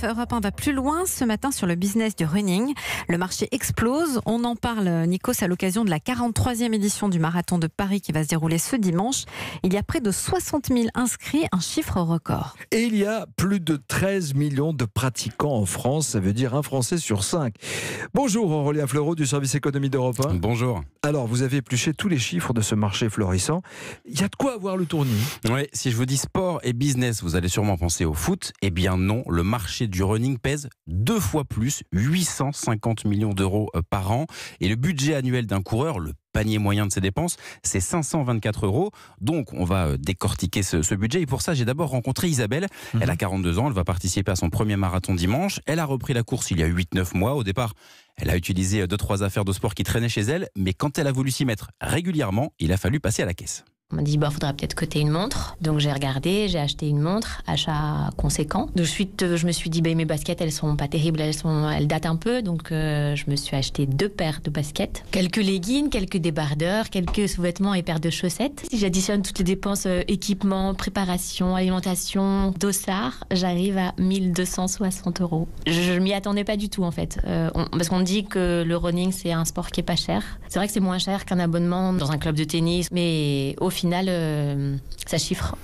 9, Europe 1 va plus loin ce matin sur le business du running. Le marché explose. On en parle, Nikos, à l'occasion de la 43e édition du marathon de Paris qui va se dérouler ce dimanche. Il y a près de 60 000 inscrits, un chiffre record. Et il y a plus de 13 millions de pratiquants en France, ça veut dire un Français sur 5. Bonjour Aurélien Fleureau du service économie d'Europe 1. Bonjour. Alors, vous avez épluché tous les chiffres de ce marché florissant. Il y a de quoi avoir le tournis. Oui, si je vous dis sport et business, vous allez sûrement penser au foot. Eh bien non, le marché du running pèse 2 fois plus, 850 millions d'euros par an. Et le budget annuel d'un coureur, le panier moyen de ses dépenses, c'est 524 euros. Donc, on va décortiquer ce budget. Et pour ça, j'ai d'abord rencontré Isabelle. Elle a 42 ans, elle va participer à son premier marathon dimanche. Elle a repris la course il y a 8-9 mois. Au départ, elle a utilisé 2-3 affaires de sport qui traînaient chez elle. Mais quand elle a voulu s'y mettre régulièrement, il a fallu passer à la caisse. On m'a dit, faudra peut-être coter une montre. Donc j'ai regardé, j'ai acheté une montre, achat conséquent. De suite, je me suis dit, mes baskets, elles sont pas terribles, elles datent un peu. Donc je me suis acheté 2 paires de baskets, quelques leggings, quelques débardeurs, quelques sous-vêtements et paires de chaussettes. Si j'additionne toutes les dépenses, équipement, préparation, alimentation, dossard, j'arrive à 1260 euros. Je m'y attendais pas du tout en fait. Parce qu'on dit que le running, c'est un sport qui est pas cher. C'est vrai que c'est moins cher qu'un abonnement dans un club de tennis, mais au final, ça chiffre.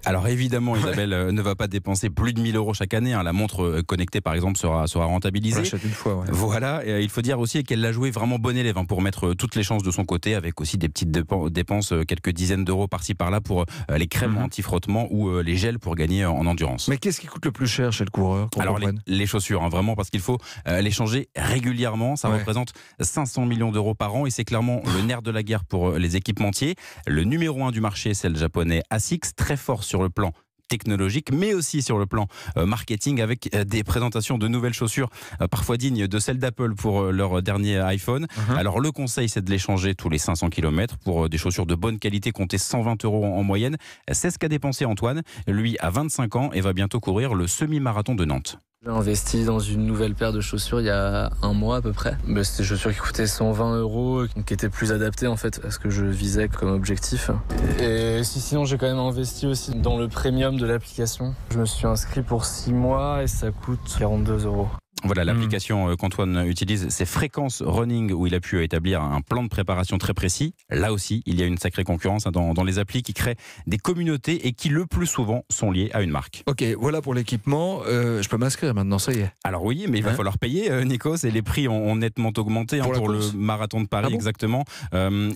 Alors évidemment, Isabelle ne va pas dépenser plus de 1000 euros chaque année. La montre connectée, par exemple, sera rentabilisée. On l'achète une fois, ouais. Voilà, et il faut dire aussi qu'elle l'a joué vraiment bon élève pour mettre toutes les chances de son côté, avec aussi des petites dépenses, quelques dizaines d'euros par-ci par-là pour les crèmes anti-frottement ou les gels pour gagner en endurance. Mais qu'est-ce qui coûte le plus cher chez le coureur? Alors les chaussures, vraiment, parce qu'il faut les changer régulièrement. Ça représente 500 millions d'euros par an et c'est clairement le nerf de la guerre pour les équipementiers. Le numéro 1 du marché, c'est le japonais ASICS, très fort sur le plan technologique, mais aussi sur le plan marketing, avec des présentations de nouvelles chaussures, parfois dignes de celles d'Apple pour leur dernier iPhone. Alors le conseil, c'est de les changer tous les 500 km pour des chaussures de bonne qualité, comptez 120 euros en moyenne. C'est ce qu'a dépensé Antoine, lui a 25 ans et va bientôt courir le semi-marathon de Nantes. J'ai investi dans une nouvelle paire de chaussures il y a un mois à peu près. C'était des chaussures qui coûtaient 120 euros, qui étaient plus adaptées en fait à ce que je visais comme objectif. Et sinon j'ai quand même investi aussi dans le premium de l'application. Je me suis inscrit pour 6 mois et ça coûte 42 euros. Voilà, l'application qu'Antoine utilise, c'est Fréquence Running, où il a pu établir un plan de préparation très précis. Là aussi, il y a une sacrée concurrence dans les applis qui créent des communautés et qui, le plus souvent, sont liées à une marque. Ok, voilà pour l'équipement. Je peux m'inscrire maintenant, ça y est. Alors oui, mais il va falloir payer, Nikos, et les prix ont nettement augmenté pour le marathon de Paris, exactement.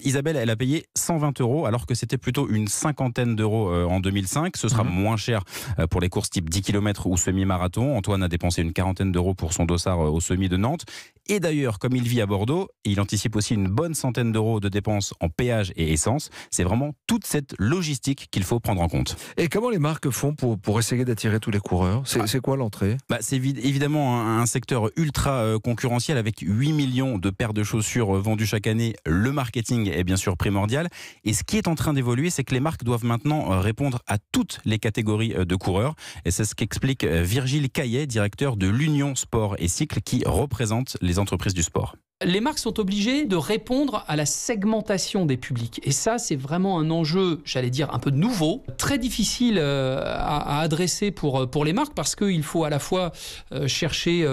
Isabelle, elle a payé 120 euros, alors que c'était plutôt une cinquantaine d'euros en 2005. Ce sera moins cher pour les courses type 10 km ou semi-marathon. Antoine a dépensé une quarantaine d'euros pour son dossard au semi de Nantes. Et d'ailleurs, comme il vit à Bordeaux, il anticipe aussi une bonne centaine d'euros de dépenses en péage et essence. C'est vraiment toute cette logistique qu'il faut prendre en compte. Et comment les marques font pour essayer d'attirer tous les coureurs? C'est quoi l'entrée? C'est évidemment un secteur ultra concurrentiel avec 8 millions de paires de chaussures vendues chaque année. Le marketing est bien sûr primordial. Et ce qui est en train d'évoluer, c'est que les marques doivent maintenant répondre à toutes les catégories de coureurs. Et c'est ce qu'explique Virgile Caillet, directeur de l'Union Sport et Cycle, qui représente les entreprises du sport. Les marques sont obligées de répondre à la segmentation des publics. Et ça, c'est vraiment un enjeu, j'allais dire, un peu nouveau, très difficile à adresser pour les marques, parce qu'il faut à la fois chercher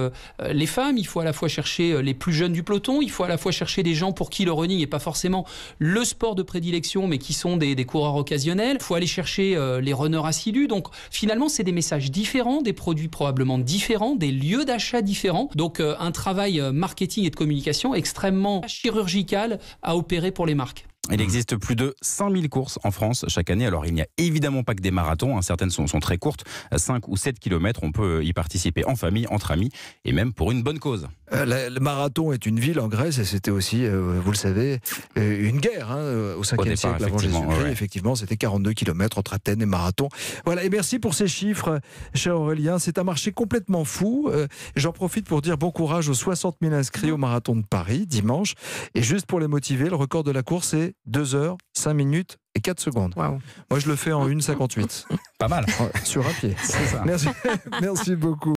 les femmes, il faut à la fois chercher les plus jeunes du peloton, il faut à la fois chercher des gens pour qui le running n'est pas forcément le sport de prédilection, mais qui sont des coureurs occasionnels. Il faut aller chercher les runners assidus. Donc finalement, c'est des messages différents, des produits probablement différents, des lieux d'achat différents. Donc un travail marketing et de communication extrêmement chirurgical à opérer pour les marques. Il existe plus de 5000 courses en France chaque année. Alors, il n'y a évidemment pas que des marathons. Certaines sont très courtes, 5 ou 7 km. On peut y participer en famille, entre amis et même pour une bonne cause. Le marathon est une ville en Grèce et c'était aussi, vous le savez, une guerre au 5e siècle avant Jésus-Christ. Effectivement, c'était 42 km entre Athènes et Marathon. Voilà, et merci pour ces chiffres, cher Aurélien. C'est un marché complètement fou. J'en profite pour dire bon courage aux 60 000 inscrits au marathon de Paris, dimanche. Et juste pour les motiver, le record de la course est 2 heures, 5 minutes et 4 secondes. Wow. Moi, je le fais en 1,58. Pas mal. Sur un pied. C'est ça. Merci beaucoup.